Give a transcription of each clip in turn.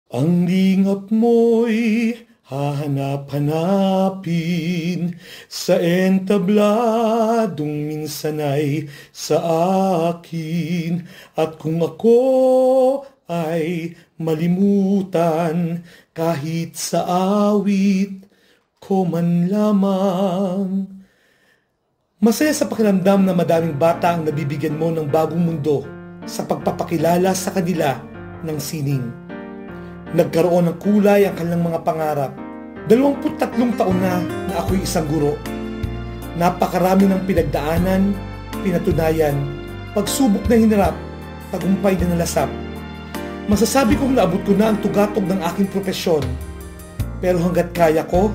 Ang lingap mo'y hahanap-hanapin sa entabladong minsan ay sa akin. At kung ako ay malimutan kahit sa awit ko man lamang. Masaya sa pakiramdam na madaming bata ang nabibigyan mo ng bagong mundo sa pagpapakilala sa kanila ng sining. Nagkaroon ng kulay ang kanilang mga pangarap. 23 taon na ako'y isang guro. Napakarami ng pinagdaanan, pinatunayan, pagsubok na hinarap, tagumpay na nalasap. Masasabi kong naabot ko na ang tugatog ng aking propesyon. Pero hanggat kaya ko,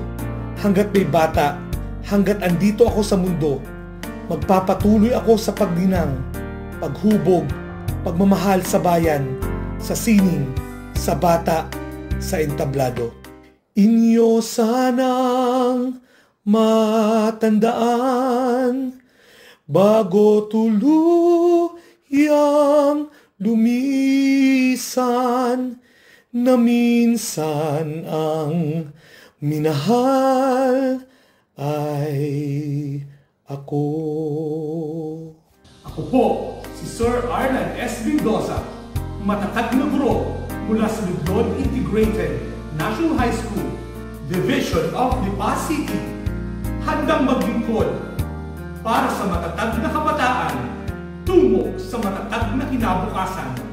hanggat may bata, hanggat andito ako sa mundo, magpapatuloy ako sa paglinang, paghubog, pagmamahal sa bayan, sa sining, sa bata, sa entablado. Inyo sanang matandaan bago tuluyang lumisan na minsan ang minahal ay ako. Ako po, si Sir Arlan S. Mendoza, matatag na guro mula sa Ludlod Integrated National High School, Division of Lipa City, handang maglingkod para sa matatag na kabataan tungo sa matatag na kinabukasan.